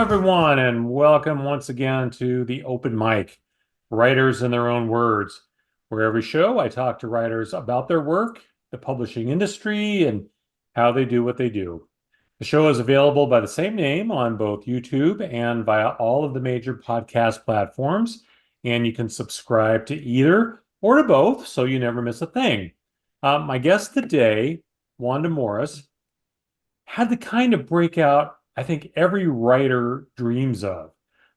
everyone, and welcome once again to the open mic, Writers in Their Own Words, where every show I talk to writers about their work, the publishing industry, and how they do what they do. The show is available by the same name on both YouTube and via all of the major podcast platforms, and you can subscribe to either or to both so you never miss a thing. My guest today, Wanda Morris, had the kind of breakout I think every writer dreams of.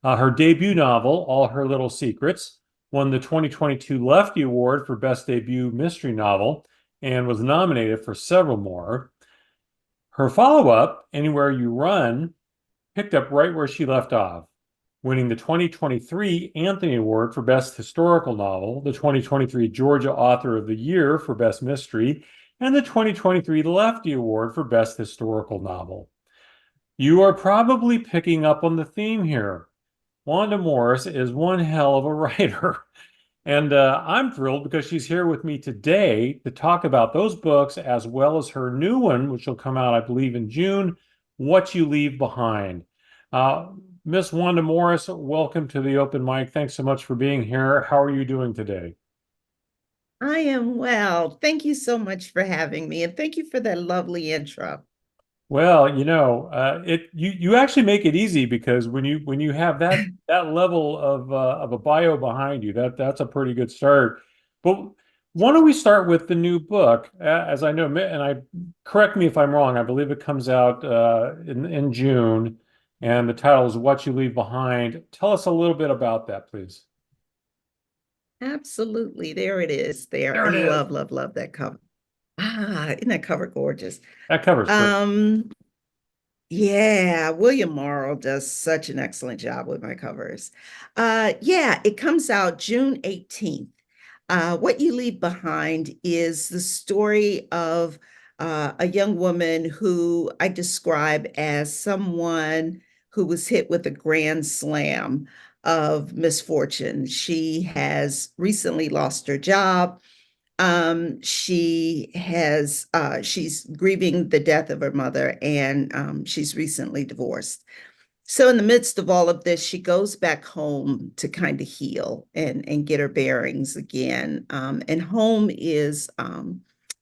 Her debut novel, All Her Little Secrets, won the 2022 Lefty Award for Best Debut Mystery Novel and was nominated for several more. Her follow-up, Anywhere You Run, picked up right where she left off, winning the 2023 Anthony Award for Best Historical Novel, the 2023 Georgia Author of the Year for Best Mystery, and the 2023 Lefty Award for Best Historical Novel. You are probably picking up on the theme here. Wanda Morris is one hell of a writer. And I'm thrilled because she's here with me today to talk about those books as well as her new one, which will come out, I believe, in June, What You Leave Behind. Uh, Miss Wanda Morris, welcome to the open mic. Thanks so much for being here. How are you doing today? I am well. Thank you so much for having me, and thank you for that lovely intro. Well, you actually make it easy because when you have that level of a bio behind you, that's a pretty good start. But why don't we start with the new book? As I know, and I correct me if I'm wrong. I believe it comes out in June, and the title is "What You Leave Behind." Tell us a little bit about that, please. Absolutely. There it is there. There I it is. love, love, love that cover. Isn't that cover gorgeous? That covers great. Um, yeah, William Morrow does such an excellent job with my covers. Yeah, it comes out June 18th. What You Leave Behind is the story of a young woman who I describe as someone who was hit with a grand slam of misfortune. She has recently lost her job. She's grieving the death of her mother, and she's recently divorced. So in the midst of all of this, she goes back home to kind of heal and get her bearings again. And home is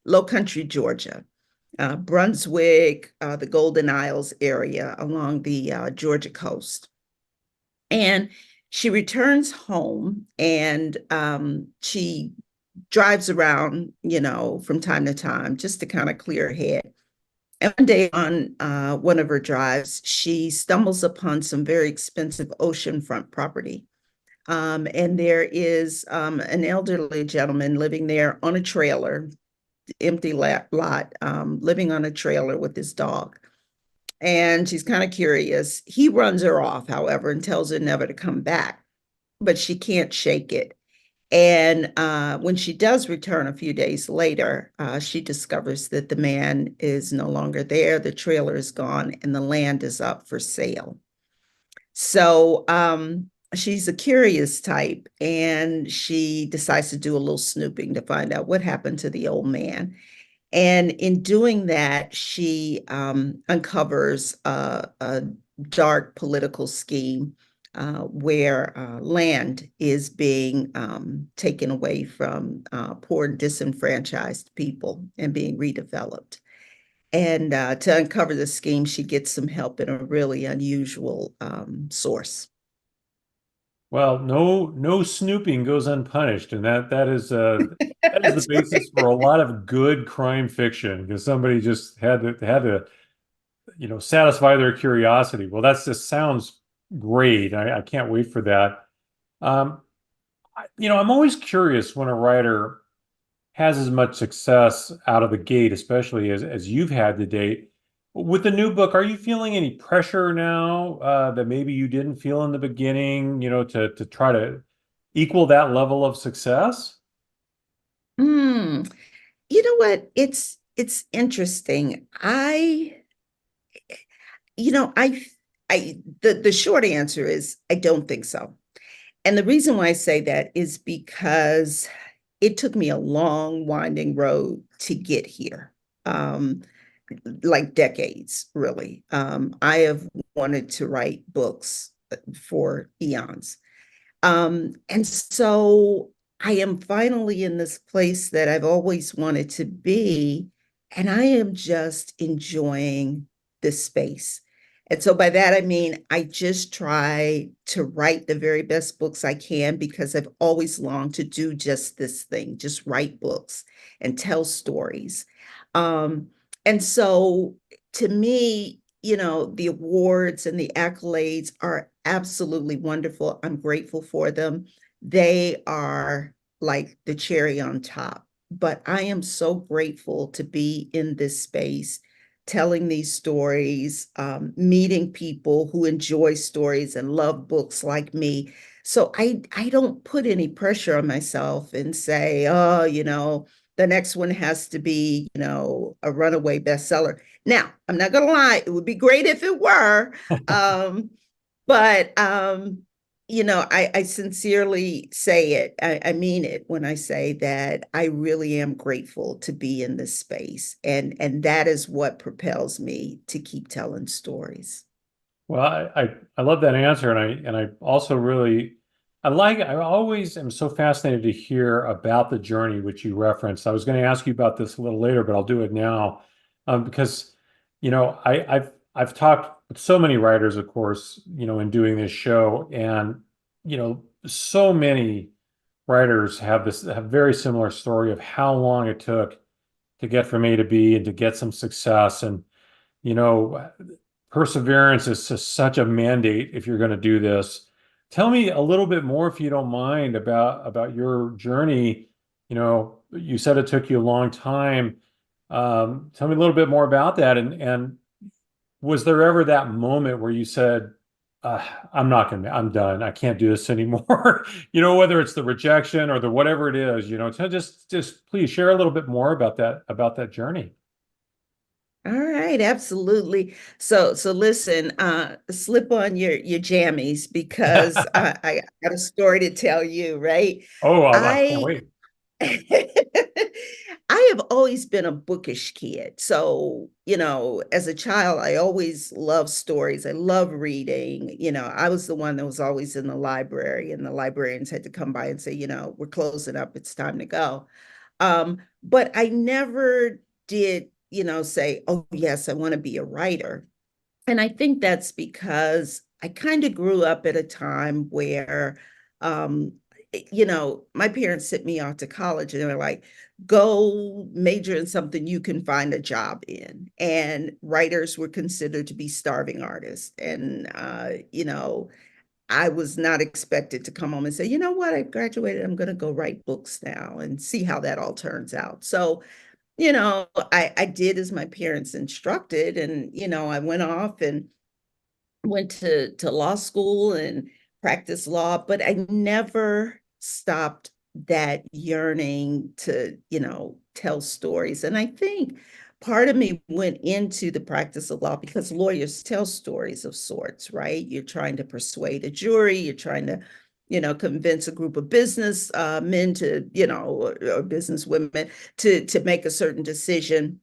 Low Country, Georgia, Brunswick, the Golden Isles area along the Georgia coast. And she returns home and she drives around, from time to time just to kind of clear her head. And one day on one of her drives, she stumbles upon some very expensive oceanfront property. And there is an elderly gentleman living there on a trailer, empty lot, living on a trailer with his dog. And she's kind of curious. He runs her off, however, and tells her never to come back, but she can't shake it. And when she does return a few days later, she discovers that the man is no longer there, the trailer is gone, and the land is up for sale. So she's a curious type, and she decides to do a little snooping to find out what happened to the old man. And in doing that, she uncovers a dark political scheme where land is being taken away from poor and disenfranchised people and being redeveloped. And to uncover the scheme, she gets some help in a really unusual source. Well, no snooping goes unpunished, and that is the That's basis right. for a lot of good crime fiction because somebody just had to satisfy their curiosity. Well, that just sounds great. I can't wait for that. Um, I'm always curious when a writer has as much success out of the gate, especially as you've had to date. With the new book, are you feeling any pressure now that maybe you didn't feel in the beginning, to try to equal that level of success? Hmm. You know what? It's interesting. You know, the short answer is I don't think so. And the reason why I say that is because it took me a long, winding road to get here. Um, like decades, really. I have wanted to write books for eons. And so I am finally in this place that I've always wanted to be, and I am just enjoying this space. And so by that, I mean, I just try to write the very best books I can because I've always longed to do just this thing, just write books and tell stories. Um, and so to me, the awards and the accolades are absolutely wonderful. I'm grateful for them. They are like the cherry on top. But I am so grateful to be in this space, telling these stories, meeting people who enjoy stories and love books like me. So I don't put any pressure on myself and say, oh, the next one has to be, a runaway bestseller. Now, I'm not going to lie, it would be great if it were. Um, but I sincerely say it. I mean it when I say that I really am grateful to be in this space. And that is what propels me to keep telling stories. Well, I love that answer, and I also really I always am so fascinated to hear about the journey which you referenced. I was going to ask you about this a little later, but I'll do it now, because I've talked with so many writers, of course, in doing this show, and so many writers have very similar story of how long it took to get from A to B and to get some success, and you know, perseverance is just such a mandate if you're going to do this. Tell me a little bit more, if you don't mind, about your journey. You said it took you a long time. Tell me a little bit more about that. And was there ever that moment where you said, I'm done. I can't do this anymore. Whether it's the rejection or the whatever it is, so just please share a little bit more about that journey. All right, absolutely. So listen, slip on your jammies because I got a story to tell you, right? Oh, I can't I wait. I have always been a bookish kid. So, as a child, I always loved stories. I love reading. I was the one that was always in the library, and the librarians had to come by and say, we're closing up, it's time to go. But I never did, say, oh, yes, I want to be a writer. And I think that's because I kind of grew up at a time where, my parents sent me off to college and they were like, go major in something you can find a job in. And writers were considered to be starving artists. And, I was not expected to come home and say, you know what, I graduated, I'm going to go write books now and see how that all turns out. So, I did as my parents instructed, and, I went off and went to law school and practiced law, but I never stopped that yearning to, tell stories. And I think part of me went into the practice of law because lawyers tell stories of sorts, right? You're trying to persuade a jury, you're trying to, convince a group of business men to, or business women to make a certain decision.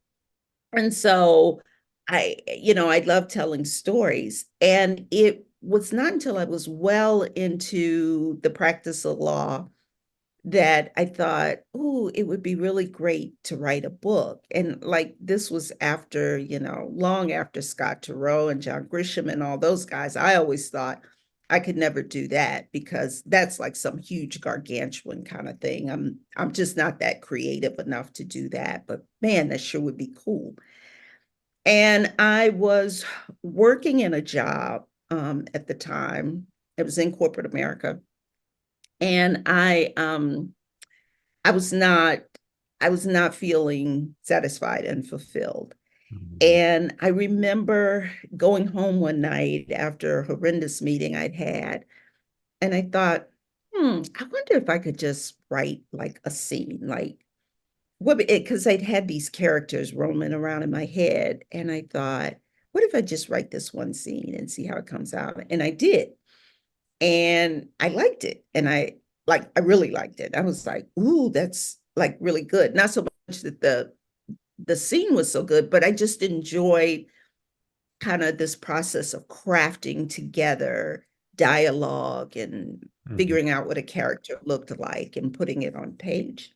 And so I love telling stories. And it was not until I was well into the practice of law that I thought, oh, it would be really great to write a book. And like this was after, long after Scott Turow and John Grisham and all those guys. I always thought I could never do that because that's like some huge gargantuan kind of thing. I'm just not that creative enough to do that. But man, that sure would be cool. And I was working in a job at the time. It was in corporate America. And I was not I was not feeling satisfied and fulfilled. Mhm. And I remember going home one night after a horrendous meeting I'd had, and I thought, I wonder if I could just write like a scene, like what, because I'd had these characters roaming around in my head, and I thought, what if I just write this one scene and see how it comes out? And I did, and I liked it, and I really liked it. I was like, ooh, that's like really good. Not so much that the the scene was so good, but I just enjoyed kind of this process of crafting together dialogue and Mhm. figuring out what a character looked like and putting it on page.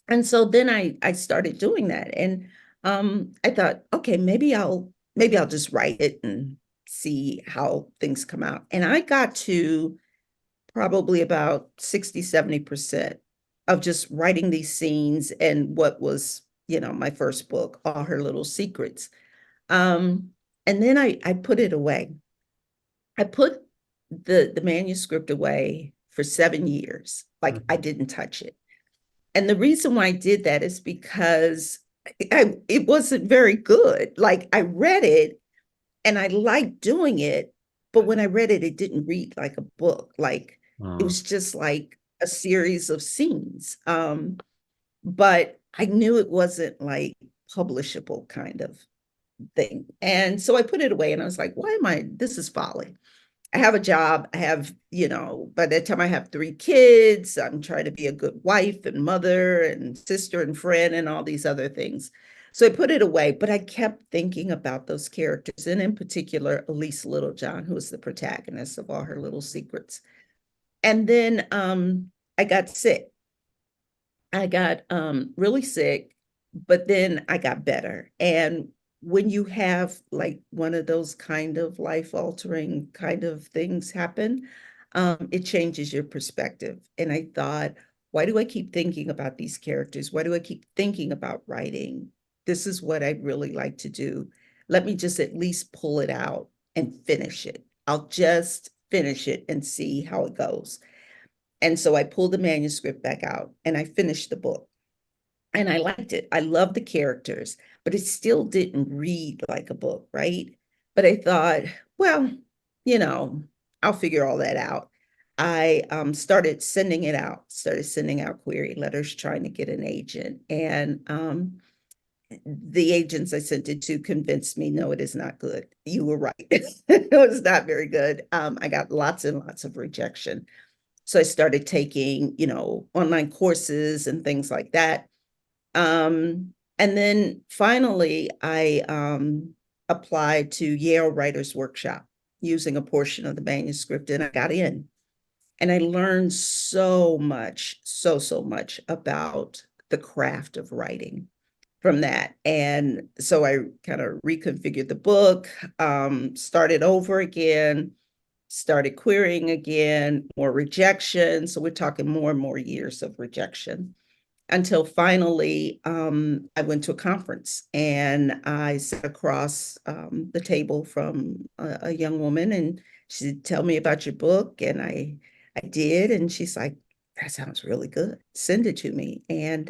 And so then I started doing that. And I thought, okay, maybe I'll just write it and see how things come out. And I got to probably about 60, 70% of just writing these scenes and what was, my first book, All Her Little Secrets. Um, and then I put it away. I put the manuscript away for 7 years. Like I Mhm. didn't touch it. And the reason why I did that is because it wasn't very good. Like I read it and I liked doing it, but when I read it, it didn't read like a book. Like it Mhm. was just like a series of scenes. But I knew it wasn't like publishable kind of thing. And so I put it away and I was like, why am I, this is folly. I have a job. I have, by that time I have 3 kids. I'm trying to be a good wife and mother and sister and friend and all these other things. So I put it away, but I kept thinking about those characters, and in particular, Elise Littlejohn, who is the protagonist of All Her Little Secrets. And then I got sick. I got really sick, but then I got better. And when you have like one of those kind of life altering kind of things happen, it changes your perspective. And I thought, why do I keep thinking about these characters? Why do I keep thinking about writing? This is what I really like to do. Let me just at least pull it out and finish it. I'll just finish it and see how it goes. And so I pulled the manuscript back out and I finished the book. And I liked it. I loved the characters, but it still didn't read like a book, right? But I thought, well, you know, I'll figure all that out. I started sending out query letters trying to get an agent. And the agents I sent it to convinced me, no, it is not good. You were right. It was not very good. I got lots and lots of rejection. So I started taking, online courses and things like that. And then finally, I applied to Yale Writers Workshop using a portion of the manuscript, and I got in. And I learned so much, so much about the craft of writing from that. And so I kind of reconfigured the book, started over again, started querying again, more rejection. So we're talking more and more years of rejection until finally I went to a conference and I sat across the table from a young woman, and she said, tell me about your book. And I did. And she's like, that sounds really good. Send it to me. And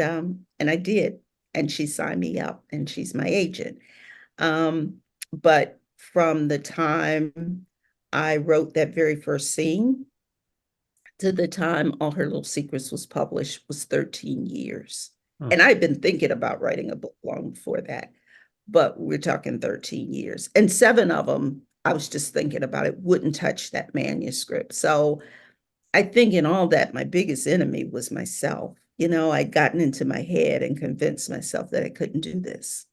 I did. And she signed me up and she's my agent. Um, but from the time I wrote that very first scene to the time All Her Little Secrets was published was 13 years. Mhm. And I'd been thinking about writing a book long before that, but we're talking 13 years. And 7 of them, I was just thinking about it, wouldn't touch that manuscript. So I think in all that, my biggest enemy was myself. I'd gotten into my head and convinced myself that I couldn't do this.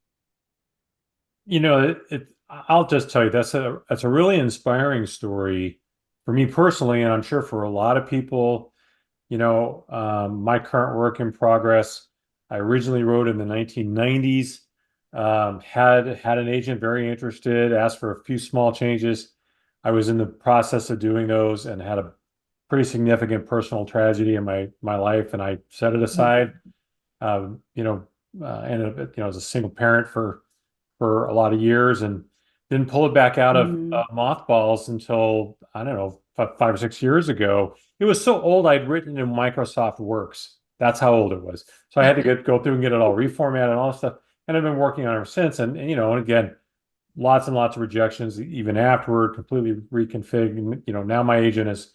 I'll just tell you that's a really inspiring story for me personally, and I'm sure for a lot of people. My current work in progress, I originally wrote in the 1990s, had an agent very interested, asked for a few small changes. I was in the process of doing those and had a pretty significant personal tragedy in my life, and I set it aside. Um, you know, Ended up, as a single parent for a lot of years, and didn't pull it back out of Mhm. mothballs until, I don't know, 5 or 6 years ago. It was so old, I'd written in Microsoft Works. That's how old it was. So I had to go through and get it all reformatted and all that stuff. And I've been working on it ever since. And again, lots and lots of rejections even afterward, completely reconfigured. Now my agent is,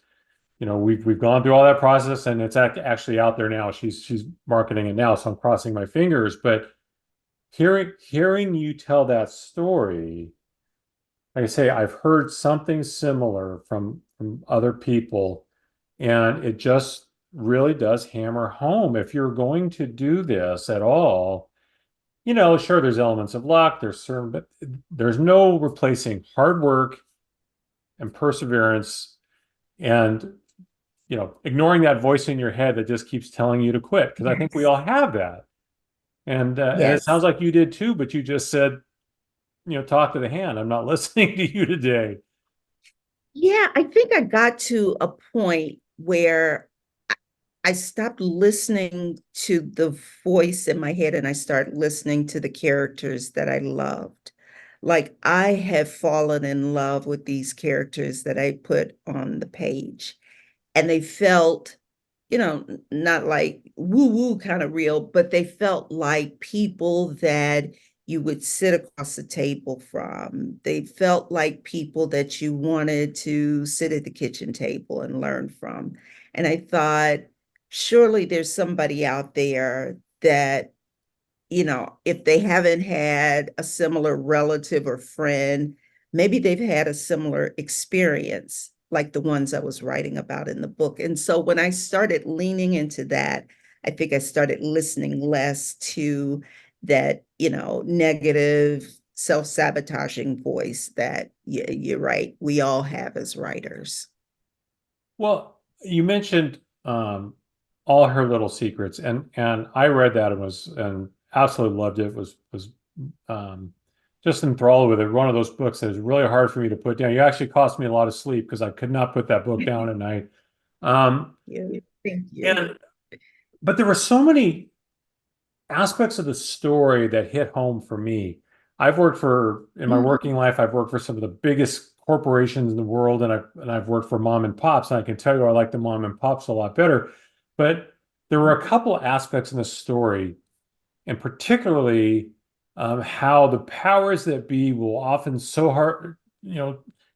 we've gone through all that process, and it's actually out there now. She's marketing it now, so I'm crossing my fingers. But hearing you tell that story, like I say, I've heard something similar from other people, and it just really does hammer home. If you're going to do this at all, sure, there's elements of luck, there's certain, but there's no replacing hard work and perseverance and, ignoring that voice in your head that just keeps telling you to quit. Because I think we Yes. all have that. And it sounds Yes. like you did too, but you just said, talk to the hand. I'm not listening to you today. Yeah, I think I got to a point where I stopped listening to the voice in my head and I started listening to the characters that I loved. Like I have fallen in love with these characters that I put on the page. And they felt, not like woo woo kind of real, but they felt like people that you would sit across the table from. They felt like people that you wanted to sit at the kitchen table and learn from. And I thought, surely there's somebody out there that, if they haven't had a similar relative or friend, maybe they've had a similar experience like the ones I was writing about in the book. And so when I started leaning into that, I think I started listening less to that, negative, self-sabotaging voice that you're right, we all have as writers. Well, you mentioned all her little secrets, and I read that and absolutely loved it. Was um, just enthralled with it. One of those books that is really hard for me to put down. You actually cost me a lot of sleep because I could not put that book down at night. Um, Yeah, thank you. and but there were so many aspects of the story that hit home for me. In my Mhm. working life, I've worked for some of the biggest corporations in the world, and I've worked for mom and pops, and I can tell you I like the mom and pops a lot better. But there were a couple aspects in the story, and particularly how the powers that be will often so hard,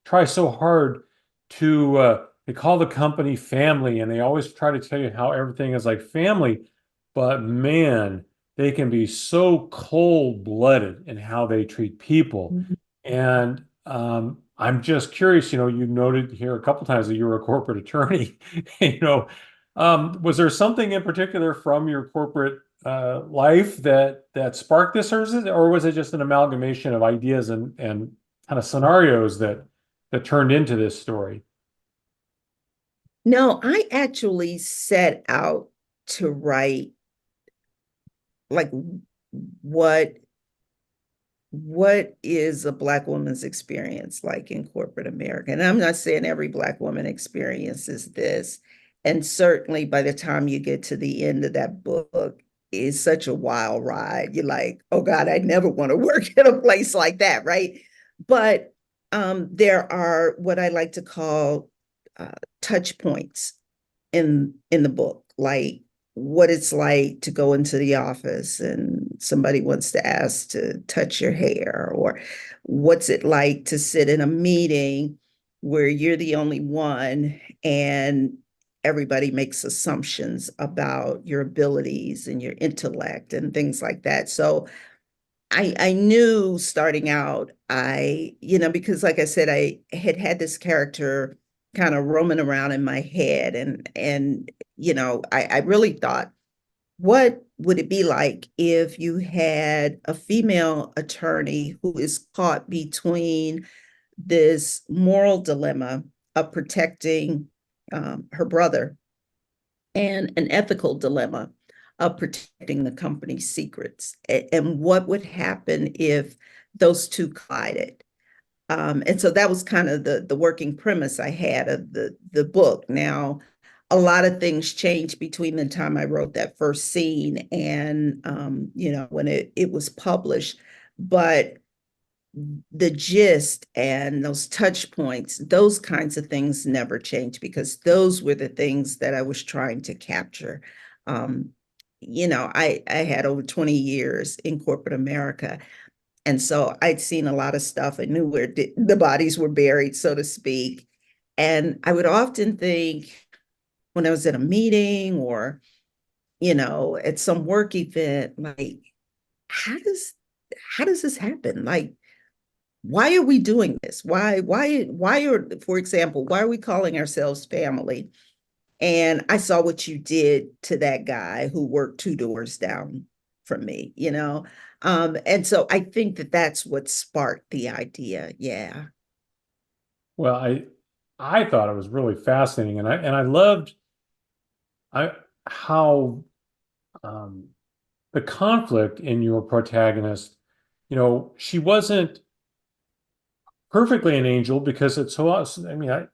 try so hard to they call the company family, and they always try to tell you how everything is like family, but man, they can be so cold-blooded in how they treat people. And I'm just curious, you noted here a couple times that you were a corporate attorney. You know, was there something in particular from your corporate life that sparked this, or was it just an amalgamation of ideas and kind of scenarios that turned into this story? No, I actually set out to write like what what is a Black woman's experience like in corporate America? And I'm not saying every Black woman experiences this. And certainly by the time you get to the end of that book, it's such a wild ride. You're like, oh God, I never want to work in a place like that, right? But there are what I like to call uh, touch points in the book, like what it's like to go into the office and somebody wants to ask to touch your hair, or what's it like to sit in a meeting where you're the only one and everybody makes assumptions about your abilities and your intellect and things like that. So I knew starting out, because like I said, I had had this character kind of roaming around in my head, and I really thought, what would it be like if you had a female attorney who is caught between this moral dilemma of protecting her brother and an ethical dilemma of protecting the company's secrets, and what would happen if those two collided. And so that was kind of the working premise I had of the book. Now, a lot of things changed between the time I wrote that first scene and when it was published, but the gist and those touch points, those kinds of things never change because those were the things that I was trying to capture. Um, I had over 20 years in corporate America. And so I'd seen a lot of stuff. I knew where the bodies were buried, so to speak. And I would often think when I was at a meeting or, at some work event, like, how does how does this happen? Like, why are we doing this? For example, why are we calling ourselves family? And I saw what you did to that guy who worked two doors down from me. And so I think that that's what sparked the idea. Yeah. Well, I thought it was really fascinating, and I loved I how um, the conflict in your protagonist. She wasn't perfectly an angel because it's so I mean, I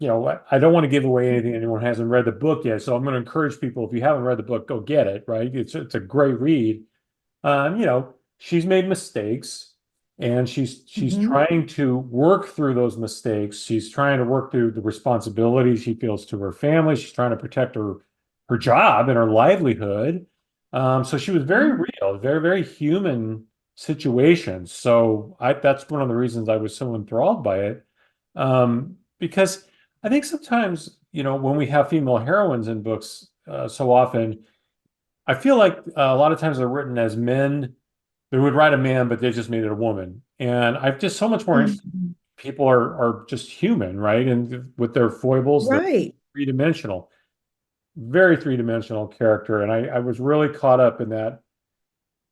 don't want to give away anything anyone hasn't read the book yet, so I'm going to encourage people, if you haven't read the book, go get it, right? It's a great read. She's made mistakes, and she's Hmm. trying to work through those mistakes. She's trying to work through the responsibility she feels to her family. She's trying to protect her job and her livelihood. So she was very Hmm. real, very, very human situation. So that's one of the reasons I was so enthralled by it. Because I think sometimes, when we have female heroines in books, so often, I feel like a lot of times they're written as men. They would write a man, but they just made it a woman. And I'm just so much more interested. Hmm. People are just human, right? And with their foibles, they're Right. three-dimensional, very three-dimensional character. And I was really caught up in that,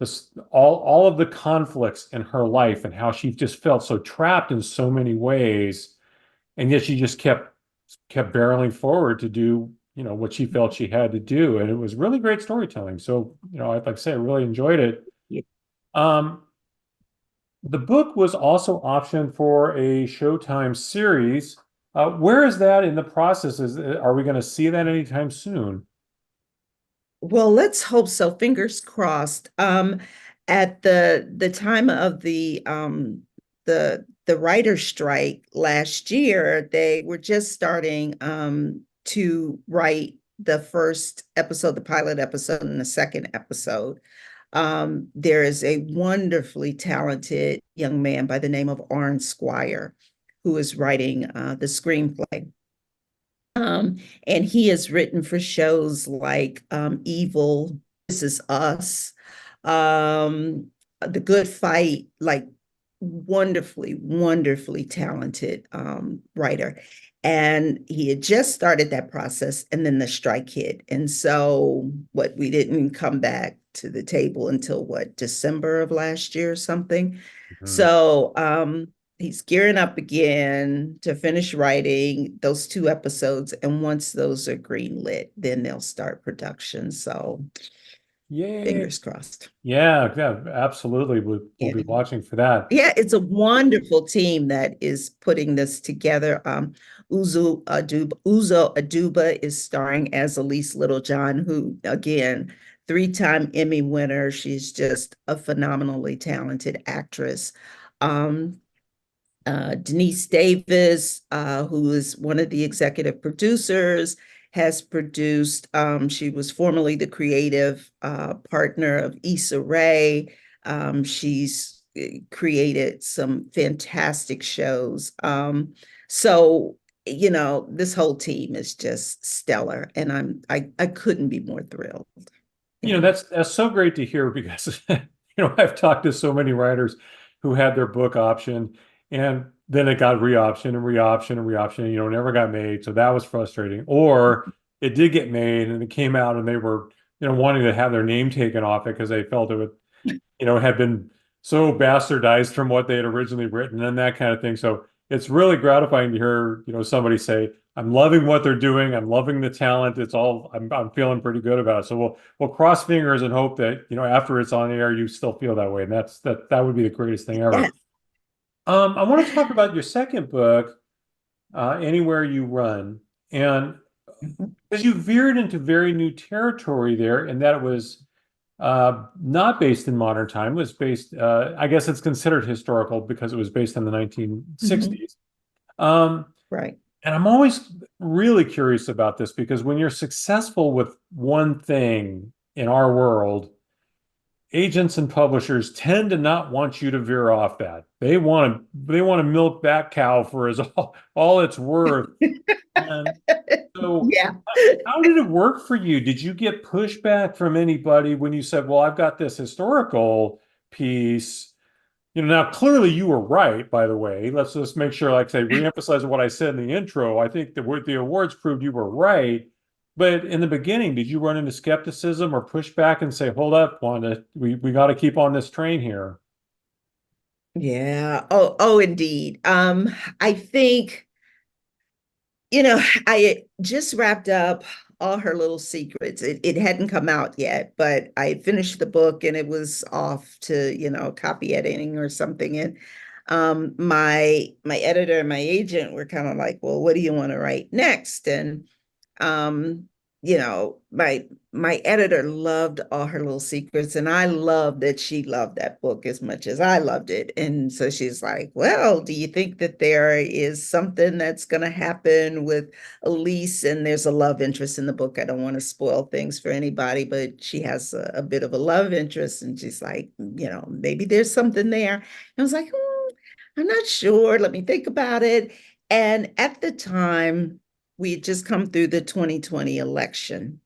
this all of the conflicts in her life and how she just felt so trapped in so many ways. And yet she just kept barreling forward to do, what she felt she had to do. And it was really great storytelling. So, I'd like to say I really enjoyed it. Yeah. Um, The book was also optioned for a Showtime series. Where is that in the process? Are we going to see that anytime soon? Well, let's hope so. Fingers crossed. At the time of the writer's strike last year, they were just starting to write the first episode, the pilot episode, and the second episode. There is a wonderfully talented young man by the name of Arn Squire who is writing the screenplay. Um, and he has written for shows like Evil, This Is Us, The Good Fight, like wonderfully, wonderfully talented writer. And he had just started that process, and then the strike hit. And so, what, we didn't come back to the table until what, December of last year or something. Mhm. So, he's gearing up again to finish writing those two episodes. And once those are greenlit, then they'll start production. So Yay. fingers crossed. Yeah, yeah, absolutely. We'll Yeah. be watching for that. Yeah, it's a wonderful team that is putting this together. Uzo Aduba is starring as Elise Littlejohn, who, again, three-time Emmy winner. She's just a phenomenally talented actress. Um, Denise Davis, who is one of the executive producers, has produced, she was formerly the creative partner of Issa Rae. She's created some fantastic shows. So, this whole team is just stellar, and I couldn't be more thrilled. Yeah. That's so great to hear because I've talked to so many writers who had their book optioned, and then it got reoptioned and reoptioned and reoptioned, and, never got made. So that was frustrating. Or it did get made and it came out and they were, wanting to have their name taken off it because they felt it would, had been so bastardized from what they had originally written and that kind of thing. So it's really gratifying to hear, somebody say, I'm loving what they're doing. I'm loving the talent. I'm feeling pretty good about it. So we'll cross fingers and hope that, after it's on air, you still feel that way. And that would be the greatest thing ever. Yes. I want to talk about your second book, Anywhere You Run. And because you veered into very new territory there, and that it was not based in modern time. It was based, I guess it's considered historical because it was based in the Mhm. 1960s. Um, Right. and I'm always really curious about this because when you're successful with one thing in our world, agents and publishers tend to not want you to veer off that. They want to milk that cow for all it's worth. And so Yeah. how did it work for you? Did you get pushback from anybody when you said, well, I've got this historical piece? Now clearly you were right, by the way. Let's just make sure, like I say, reemphasize what I said in the intro. I think the awards proved you were right. But in the beginning, did you run into skepticism or pushback and say, hold up, Wanda, we got to keep on this train here? Yeah. Oh, indeed. I think, I just wrapped up All Her Little Secrets. It hadn't come out yet, but I finished the book and it was off to, copy editing or something. And my editor and my agent were kind of like, well, what do you want to write next? And um my editor loved All Her Little Secrets, and I loved that she loved that book as much as I loved it. And so she's like, well, do you think that there is something that's going to happen with Elise? And there's a love interest in the book. I don't want to spoil things for anybody, but she has a bit of a love interest, and she's like, maybe there's something there. And I was like, I'm not sure, let me think about it. And at the time, we had just come through the 2020 election,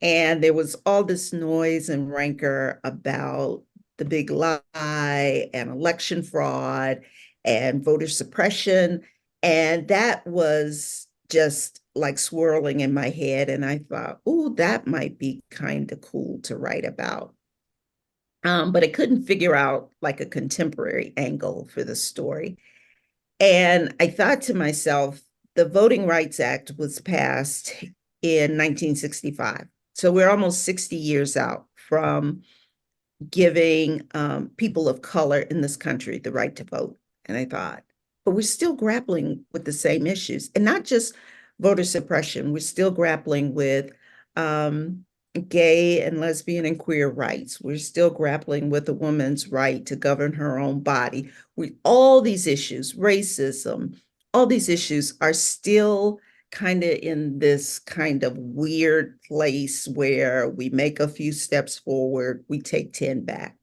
and there was all this noise and rancor about the big lie and election fraud and voter suppression. And that was just like swirling in my head. And I thought, oh, that might be kind of cool to write about. But I couldn't figure out like a contemporary angle for the story. And I thought to myself, the Voting Rights Act was passed in 1965. So we're almost 60 years out from giving people of color in this country the right to vote. And I thought, but we're still grappling with the same issues, and not just voter suppression. We're still grappling with gay and lesbian and queer rights. We're still grappling with a woman's right to govern her own body. All these issues, racism, all these issues are still kind of in this kind of weird place where we make a few steps forward, we take 10 back.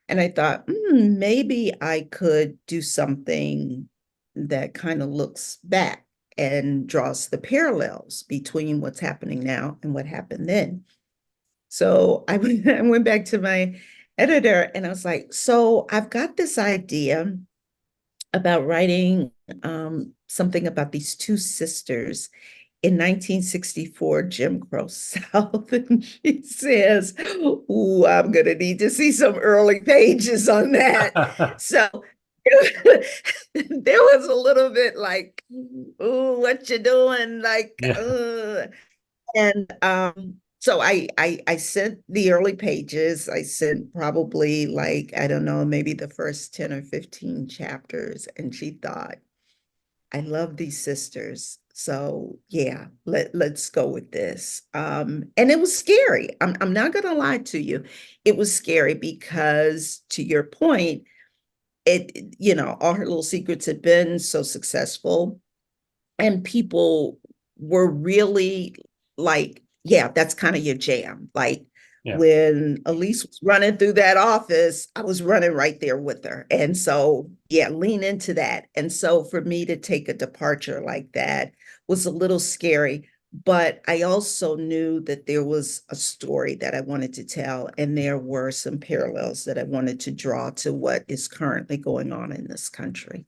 And I thought, maybe I could do something that kind of looks back and draws the parallels between what's happening now and what happened then. So I went back to my editor and I was like, so I've got this idea about writing something about these two sisters in 1964 Jim Crow South. And she says, ooh, I'm going to need to see some early pages on that. So there was a little bit like, ooh, what you doing? Like, Yeah. and so I sent the early pages. I sent probably like, I don't know, maybe the first 10 or 15 chapters. And she thought, I love these sisters. So yeah, let's go with this. And it was scary. I'm not gonna lie to you. It was scary because, to your point, All Her Little Secrets had been so successful, and people were really like, yeah, that's kind of your jam. Like Yeah. when Elise was running through that office, I was running right there with her. And so, yeah, lean into that. And so for me to take a departure like that was a little scary. But I also knew that there was a story that I wanted to tell, and there were some parallels that I wanted to draw to what is currently going on in this country.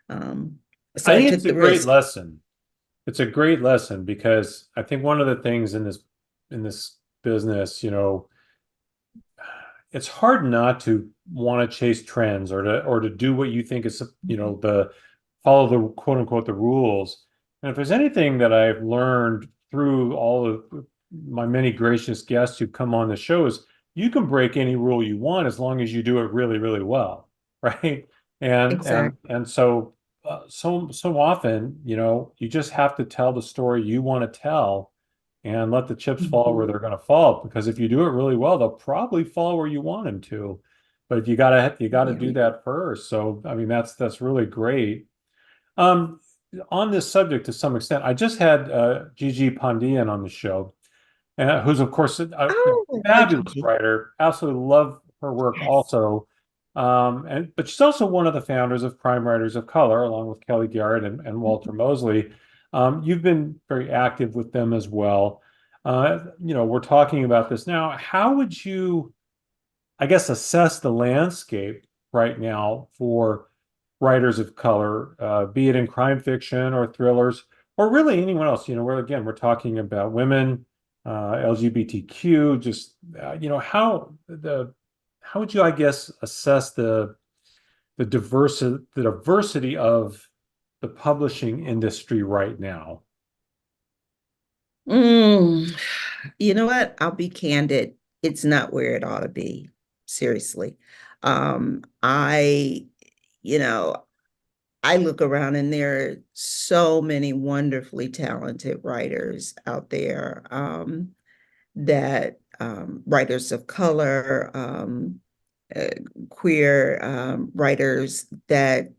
Um, so I I think it's took a the great risk. lesson. It's a great lesson because I think one of the things in this business, it's hard not to want to chase trends or to do what you think is, the follow the quote unquote the rules. And if there's anything that I've learned through all of my many gracious guests who come on the show is you can break any rule you want as long as you do it really, really well, right? And Exactly. so often, you just have to tell the story you want to tell and let the chips fall where Mhm. they're going to fall. Because if you do it really well, they'll probably fall where you want them to. But you gotta Yeah. do that first. So I mean, that's really great. Um, on this subject, to some extent, I just had Gigi Pandian on the show, who's of course a Oh, I know fabulous Gigi. writer. Absolutely love her work Yes. also. But she's also one of the founders of Crime Writers of Color, along with Kelly Garrett and Walter Mosley. You've been very active with them as well. We're talking about this now. How would you, I guess, assess the landscape right now for writers of color, be it in crime fiction or thrillers, or really anyone else? Where again, we're talking about women, LGBTQ, just how would you, I guess, assess diversity of the publishing industry right now? Mm, you know what? I'll be candid. It's not where it ought to be. Seriously. I, you know, I look around and there are so many wonderfully talented writers out there, that writers of color, uh, queer writers that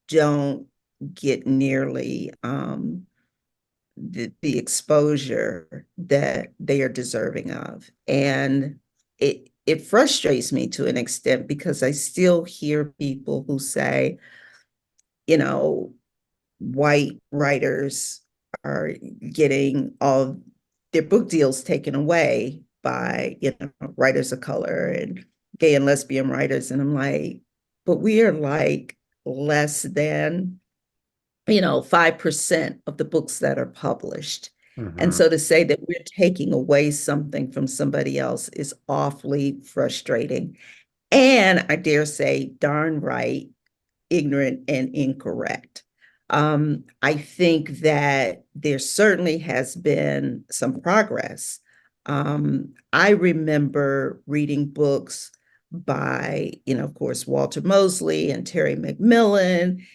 don't get nearly the exposure that they are deserving of. And it frustrates me to an extent because I still hear people who say, you know, white writers are getting all their book deals taken away by, writers of color and gay and lesbian writers. And I'm like, but we are like less than, 5% of the books that are published. And Mhm. so to say that we're taking away something from somebody else is awfully frustrating. And I dare say, darn right, ignorant and incorrect. I think that there certainly has been some progress. I remember reading books by, of course, Walter Mosley and Terry McMillan,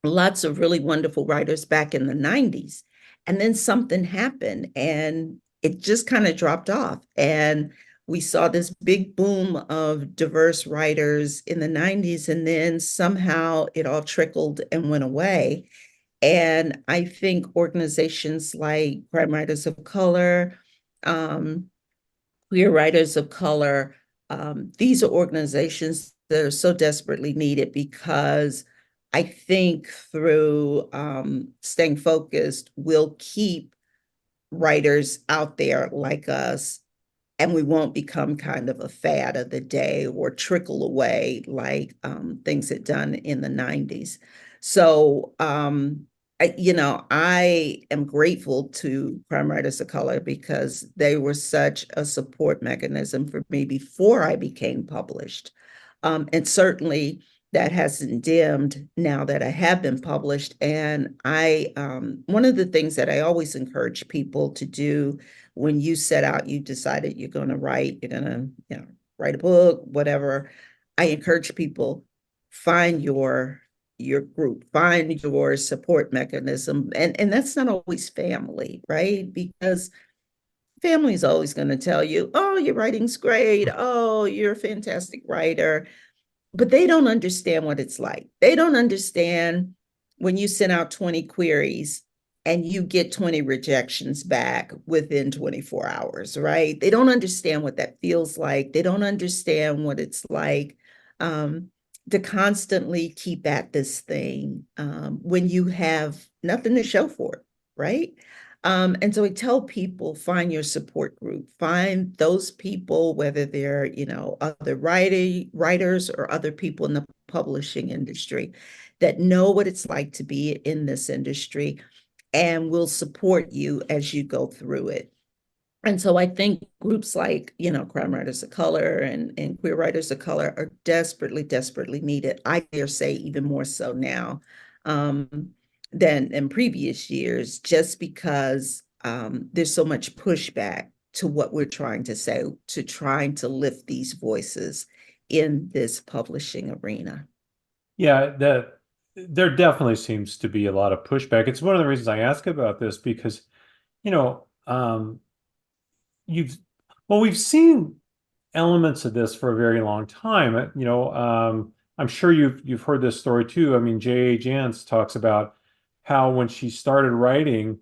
lots of really wonderful writers back in the 90s. And then something happened and it just kind of dropped off. And we saw this big boom of diverse writers in the 90s, and then somehow it all trickled and went away. And I think organizations like Crime Writers of Color, um, Queer Writers of Color, these are organizations that are so desperately needed because I think through staying focused, we'll keep writers out there like us, and we won't become kind of a fad of the day or trickle away like things had done in the 90s. So, I am grateful to Crime Writers of Color because they were such a support mechanism for me before I became published. And certainly that hasn't dimmed now that I have been published. And one of the things that I always encourage people to do when you set out, you decided you're going to write, you're going to, write a book, whatever. I encourage people, find your group, find your support mechanism. And that's not always family, right? Because family is always going to tell you, oh, your writing's great. Oh, you're a fantastic writer, but they don't understand what it's like. They don't understand when you send out 20 queries and you get 20 rejections back within 24 hours, right? They don't understand what that feels like. They don't understand what it's like to constantly keep at this thing when you have nothing to show for it, right? And so I tell people, find your support group, find those people, whether they're, other writers or other people in the publishing industry that know what it's like to be in this industry and will support you as you go through it. And so I think groups like, Crime Writers of Color and Queer Writers of Color are desperately, desperately needed. I dare say even more so now um, than in previous years, just because there's so much pushback to what we're trying to say, to trying to lift these voices in this publishing arena. Yeah, that there definitely seems to be a lot of pushback. It's one of the reasons I ask about this because, you know, you've well, we've seen elements of this for a very long time. I'm sure you've heard this story too. I mean, J.A. Jance talks about how when she started writing,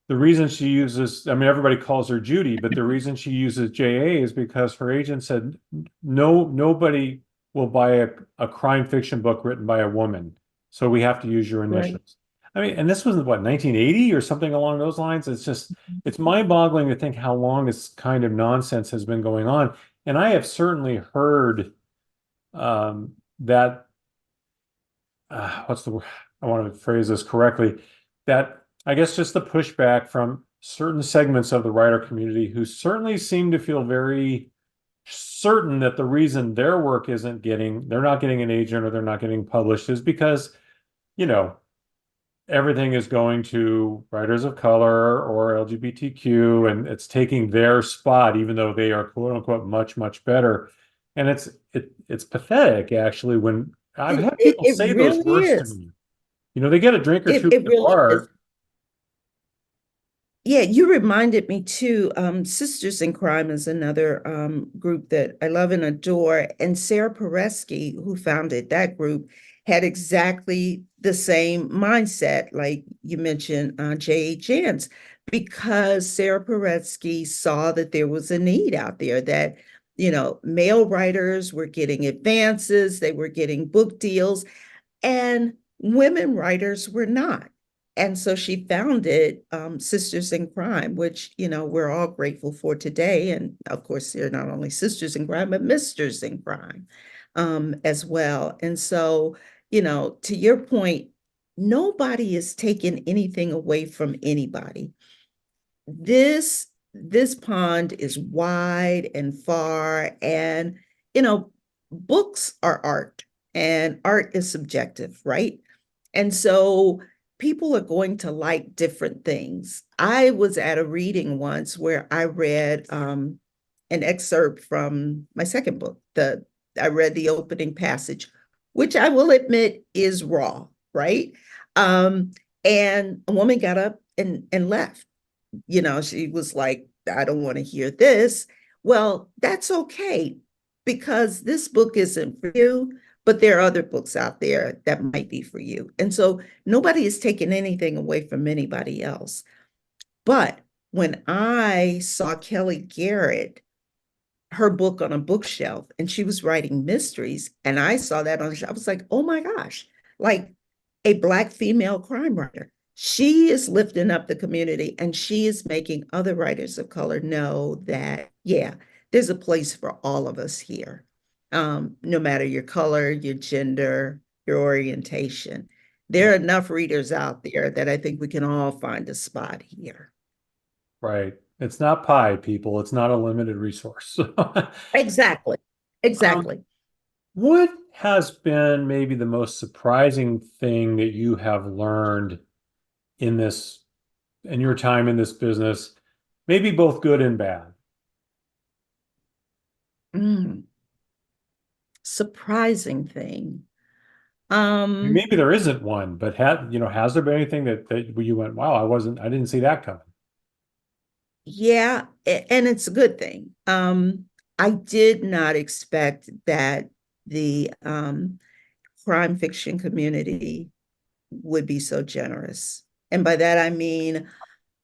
the reason she uses, I mean, everybody calls her Judy, but the reason she uses J.A. is because her agent said, no, nobody will buy a crime fiction book written by a woman. So we have to use your Right. initials. I mean, and this was what, 1980 or something along those lines? It's mind-boggling to think how long this kind of nonsense has been going on. And I have certainly heard that what's the word? I want to phrase this correctly, that I guess just the pushback from certain segments of the writer community who certainly seem to feel very certain that the reason their work they're not getting an agent or they're not getting published is because, you know, everything is going to writers of color or LGBTQ, and it's taking their spot, even though they are quote unquote much, much better. And it's pathetic actually when I've It, had it, people it say those really words to is. me. You know, they get a drink or two at It the really is. bar. Yeah, you reminded me too. Sisters in Crime is another group that I love and adore. And Sarah Paresky, who founded that group, had exactly the same mindset, like you mentioned, J.A. Jans, because Sarah Paresky saw that there was a need out there that, male writers were getting advances, they were getting book deals, and women writers were not. And so she founded Sisters in Crime, which, we're all grateful for today. And of course, they're not only Sisters in Crime, but Misters in Crime as well. And so, to your point, nobody is taking anything away from anybody. This pond is wide and far, and books are art, and art is subjective, right? And so people are going to like different things. I was at a reading once where I read an excerpt from my second book. The I read the opening passage, which I will admit is raw, right? Um, and a woman got up and left. She was like, I don't want to hear this. Well, that's okay, because this book isn't for you, but there are other books out there that might be for you. And so nobody is taking anything away from anybody else. But when I saw Kelly Garrett, her book on a bookshelf, and she was writing mysteries, and I saw that on the shelf, I was like, oh my gosh, like a Black female crime writer. She is lifting up the community, and she is making other writers of color know that, yeah, there's a place for all of us here, no matter your color, your gender, your orientation. There are enough readers out there that I think we can all find a spot here. Right. It's not pie, people. It's not a limited resource. Exactly. Um, Exactly. what has been maybe the most surprising thing that you have learned in in your time in this business, maybe both good and bad? Mm, surprising thing. I mean, Um, maybe there isn't one, but has there been anything that you went, wow, I didn't see that coming? yeah, and it's a good thing. I did not expect that the crime fiction community would be so generous. And by that I mean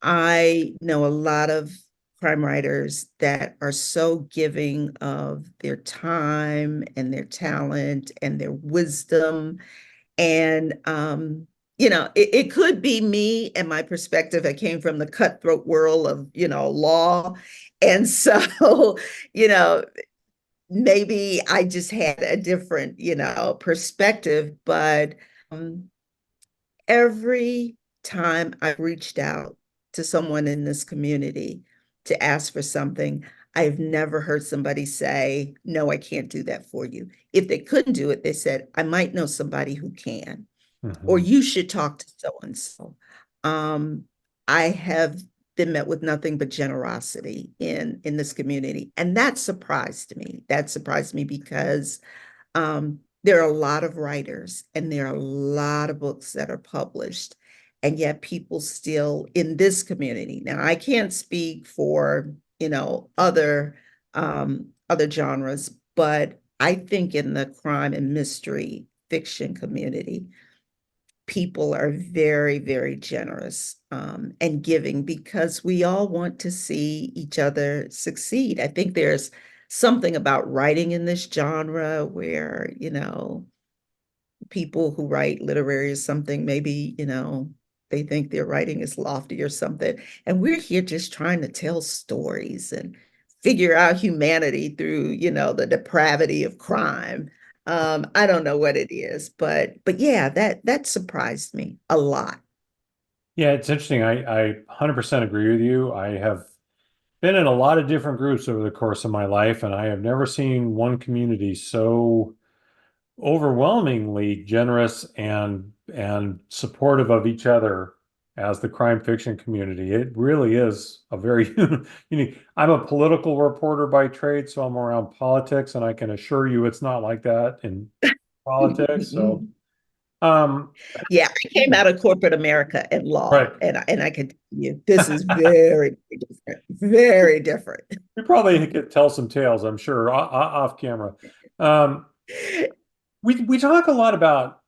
I know a lot of crime writers that are so giving of their time and their talent and their wisdom. And it could be me and my perspective. I came from the cutthroat world of, law. And so, you know, maybe I just had a different, perspective. But um, every time I've reached out to someone in this community to ask for something, I've never heard somebody say, no, I can't do that for you. If they couldn't do it, they said, I might know somebody who can, or Mhm. you should talk to so and so. I have been met with nothing but generosity in this community, and that surprised me. That surprised me because there are a lot of writers and there are a lot of books that are published, and yet people still in this community. Now, I can't speak for, other genres, but I think in the crime and mystery fiction community, people are very, very generous and giving because we all want to see each other succeed. I think there's something about writing in this genre where, people who write literary or something, maybe, they think their writing is lofty or something. And we're here just trying to tell stories and figure out humanity through, the depravity of crime. I don't know what it is, but yeah, that surprised me a lot. Yeah, it's interesting. I 100% agree with you. I have been in a lot of different groups over the course of my life, and I have never seen one community so overwhelmingly generous and supportive of each other as the crime fiction community. It really is a very unique. I'm a political reporter by trade, so I'm around politics, and I can assure you it's not like that in politics. So, um, Yeah, I came out of corporate America and right. law, and I can tell you this is very different, very different. We probably could tell some tales, I'm sure, off camera. Um, we talk a lot about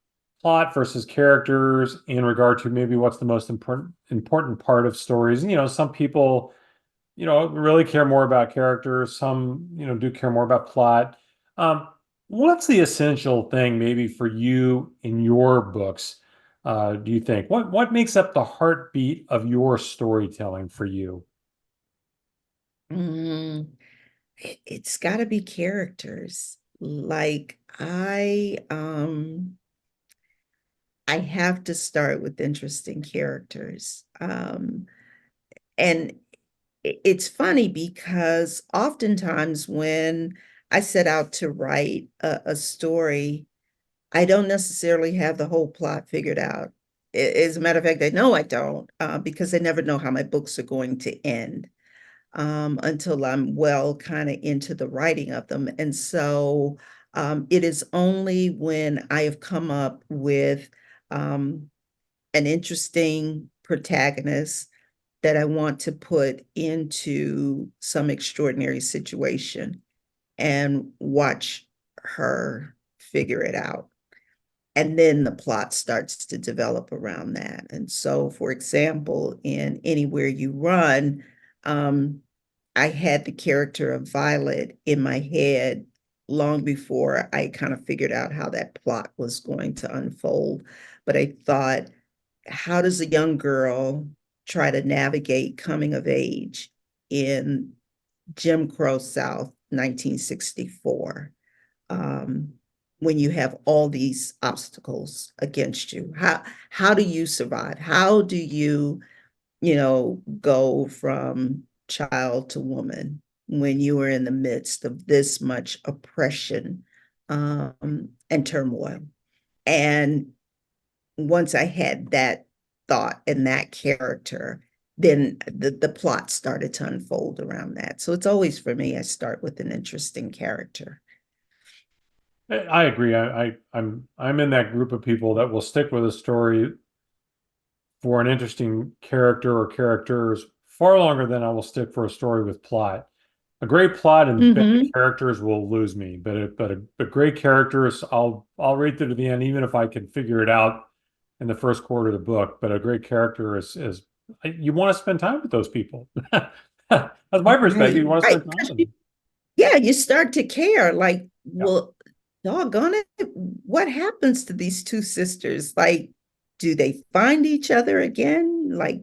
plot versus characters in regard to maybe what's the most important part of stories. And, some people, really care more about characters. Some, do care more about plot. Um, what's the essential thing maybe for you in your books? Do you think what makes up the heartbeat of your storytelling for you? Mm, it's got to be characters. Like I have to start with interesting characters. And it's funny because oftentimes when I set out to write a story, I don't necessarily have the whole plot figured out. As a matter of fact, I know I don't, because I never know how my books are going to end, until I'm well kind of into the writing of them. And so it is only when I have come up with um, an interesting protagonist that I want to put into some extraordinary situation and watch her figure it out. And then the plot starts to develop around that. And so, for example, in Anywhere You Run, um, I had the character of Violet in my head long before I kind of figured out how that plot was going to unfold. But I thought, how does a young girl try to navigate coming of age in Jim Crow South 1964, when you have all these obstacles against you? How do you survive? How do you, go from child to woman when you are in the midst of this much oppression, and turmoil? And once I had that thought and that character, then the plot started to unfold around that. So it's always for me, I start with an interesting character. I agree. I'm in that group of people that will stick with a story for an interesting character or characters far longer than I will stick for a story with plot. A great plot and bad Mm-hmm. characters will lose me, but great characters I'll read through to the end even if I can figure it out in the first quarter of the book. But a great character is you want to spend time with those people. That's my perspective. Right, You want to right. spend time with them. Yeah, you start to care, like, Yeah. well, doggone it, what happens to these two sisters? Like, do they find each other again? Like,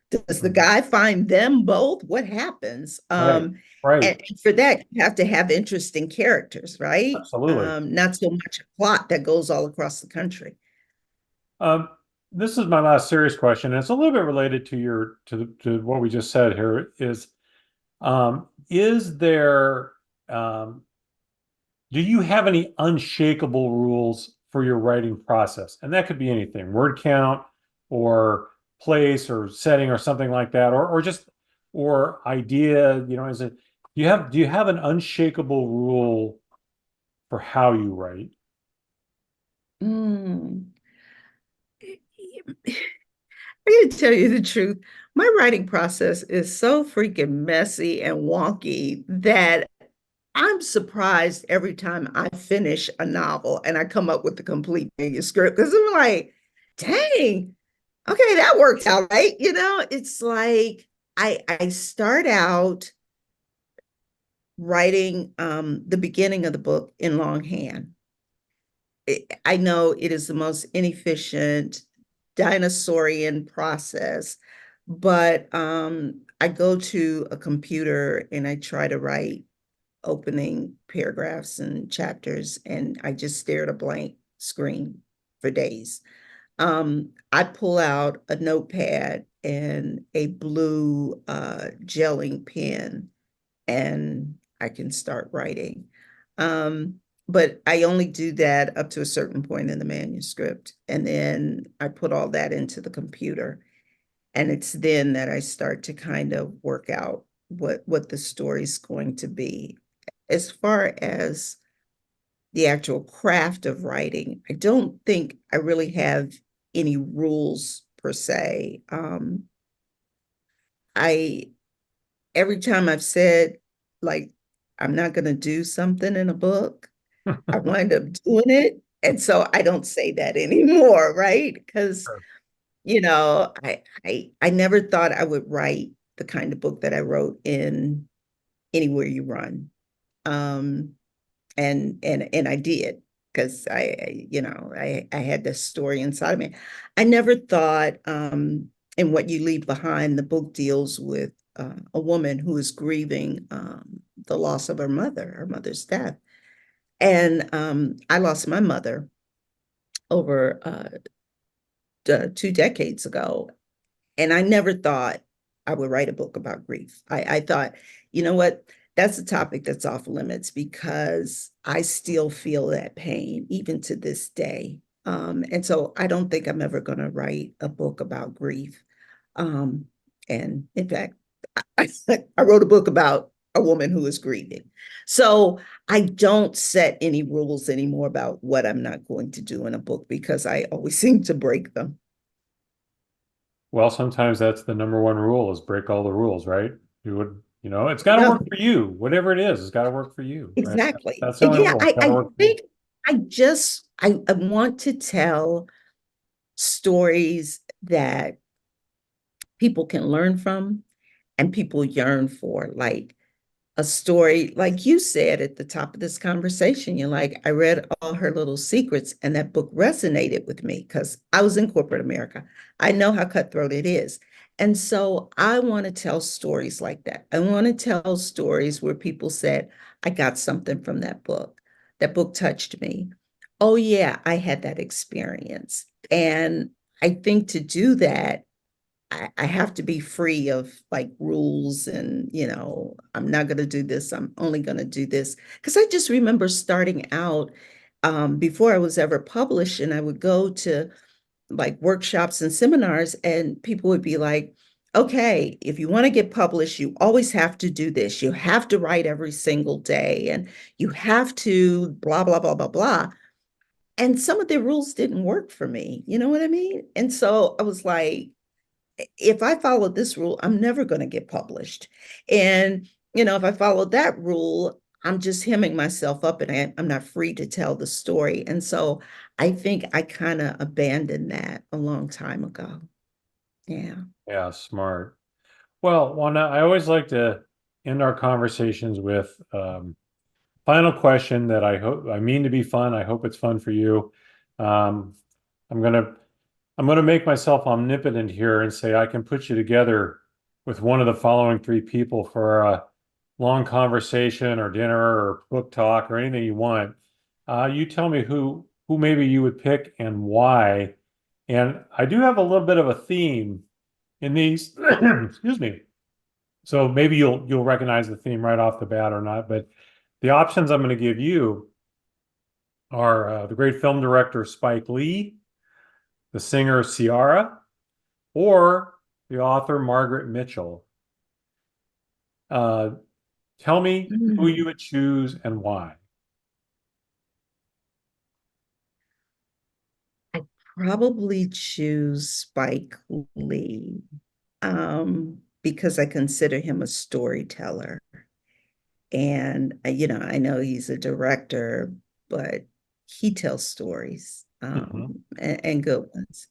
does the Mhm. guy find them both? What happens? Right. Right. And for that, you have to have interesting characters, right? Absolutely. Not so much a plot that goes all across the country. Um, this is my last serious question, and it's a little bit related to to what we just said here. Is there um, do you have any unshakable rules for your writing process? And that could be anything, word count or place or setting or something like that, or just or idea, is it do you have an unshakable rule for how you write? Mm. I gotta tell you the truth. My writing process is so freaking messy and wonky that I'm surprised every time I finish a novel and I come up with the complete manuscript because I'm like, dang, okay, that worked out right. It's like I start out writing the beginning of the book in longhand. I know it is the most inefficient dinosaurian process, but I go to a computer and I try to write opening paragraphs and chapters, and I just stare at a blank screen for days. I pull out a notepad and a blue gelling pen, and I can start writing. Um, but I only do that up to a certain point in the manuscript. And then I put all that into the computer. And it's then that I start to kind of work out what the story's going to be. As far as the actual craft of writing, I don't think I really have any rules per se. I every time I've said, like, I'm not going to do something in a book, I wind up doing it. And so I don't say that anymore, right? Because, Sure. I never thought I would write the kind of book that I wrote in Anywhere You Run. Um, and I did, because I had this story inside of me. I never thought, in What You Leave Behind, the book deals with a woman who is grieving the loss of her mother's death. And I lost my mother over 2 decades ago. And I never thought I would write a book about grief. I thought, you know what? That's a topic that's off limits, because I still feel that pain even to this day. And so I don't think I'm ever going to write a book about grief. Um, and in fact, I, I wrote a book about a woman who is grieving. So I don't set any rules anymore about what I'm not going to do in a book, because I always seem to break them. Well, sometimes that's the number one rule is break all the rules, right? It's got to Yeah, work for you. Whatever it is, it's got to work for you, right? exactly. That's the And only yeah, rule. It's I, got to I work for you. think I want to tell stories that people can learn from and people yearn for. Like a story, like you said at the top of this conversation, you're like, I read All Her Little Secrets, and that book resonated with me because I was in corporate America. I know how cutthroat it is. And so I want to tell stories like that. I want to tell stories where people said, I got something from that book. That book touched me. Oh, yeah, I had that experience. And I think to do that, I have to be free of like rules and, I'm not going to do this. I'm only going to do this. Because I just remember starting out, before I was ever published, and I would go to like workshops and seminars, and people would be like, okay, if you want to get published, you always have to do this. You have to write every single day, and you have to blah, blah, blah, blah, blah. And some of the rules didn't work for me. You know what I mean? And so I was like, if I follow this rule, I'm never going to get published. And, if I follow that rule, I'm just hemming myself up, and I'm not free to tell the story. And so I think I kind of abandoned that a long time ago. Yeah. Yeah, smart. Well, Wanda, I always like to end our conversations with final question that I mean to be fun. I hope it's fun for you. Um, I'm gonna I'm gonna make myself omnipotent here and say I can put you together with one of the following three people for a long conversation or dinner or book talk or anything you want. You tell me who maybe you would pick and why. And I do have a little bit of a theme in these. Excuse me. So maybe you'll recognize the theme right off the bat or not. But the options I'm going to give you are the great film director Spike Lee, the singer Ciara, or the author Margaret Mitchell. Uh, Tell me who you Mm. would choose and why. I probably choose Spike Lee, because I consider him a storyteller. And, I know he's a director, but he tells stories, Mhm. and good ones.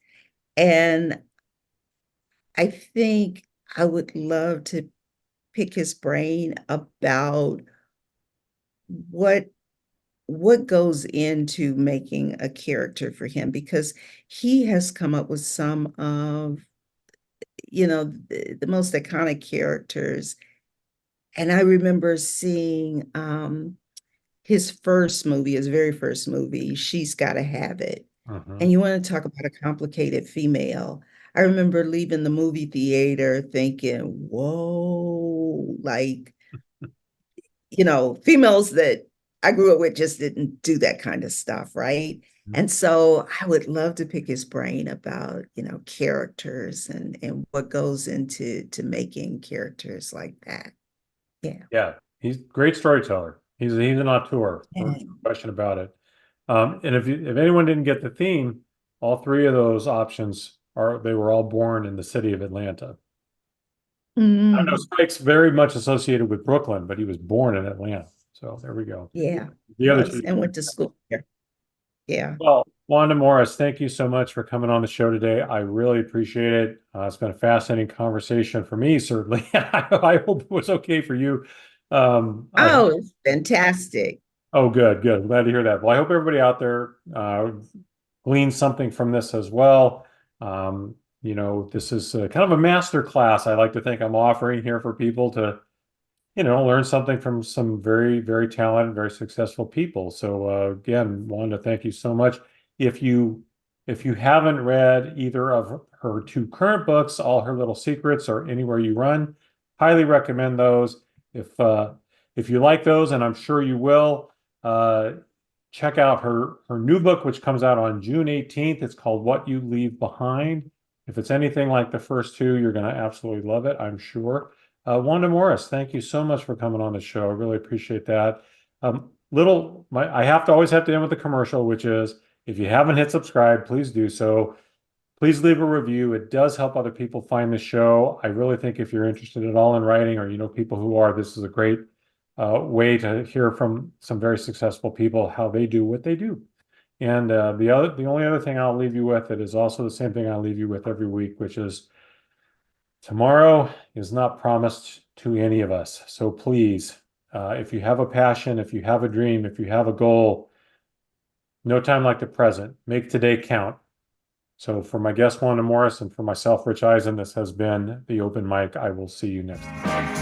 And I think I would love to pick his brain about what what goes into making a character for him, because he has come up with some of, the most iconic characters. And I remember seeing his very first movie, She's Gotta Have It. Mhm. And you want to talk about a complicated female. I remember leaving the movie theater thinking, whoa, like, females that I grew up with just didn't do that kind of stuff, right? And so I would love to pick his brain about, characters and what goes into making characters like that. Yeah. Yeah, he's a great storyteller. He's an auteur, no Yeah. question about it. And if anyone didn't get the theme, all three of those options they were all born in the city of Atlanta. I know Mm, Spike's very much associated with Brooklyn, but he was born in Atlanta. So there we go. yeah, The other was two. and went to school there. Yeah. Well, Wanda Morris, thank you so much for coming on the show today. I really appreciate it. It's been a fascinating conversation for me, certainly. I hope it was okay for you. I hope. Oh, it's fantastic. Oh, good, good. I'm glad to hear that. Well, I hope everybody out there gleans something from this as well. This is kind of a master class I like to think I'm offering here for people to learn something from some very, very talented, very successful people. So again, Wanda, thank you so much. If you haven't read either of her two current books, All Her Little Secrets or Anywhere You Run, highly recommend those. If you like those, and I'm sure you will, check out her new book, which comes out on June 18th. It's called What You Leave Behind. If it's anything like the first two, you're going to absolutely love it, I'm sure. Wanda Morris, thank you so much for coming on the show. I really appreciate that. I always have to end with a commercial, which is if you haven't hit subscribe, please do so. Please leave a review. It does help other people find the show. I really think if you're interested at all in writing or you know people who are, this is a great way to hear from some very successful people how they do what they do. And the only other thing I'll leave you with, it is also the same thing I'll leave you with every week, which is tomorrow is not promised to any of us. So please, if you have a passion, if you have a dream, if you have a goal, no time like the present. Make today count. So for my guest, Wanda Morris, and for myself, Rich Eisen, this has been The Open Mic. I will see you next time.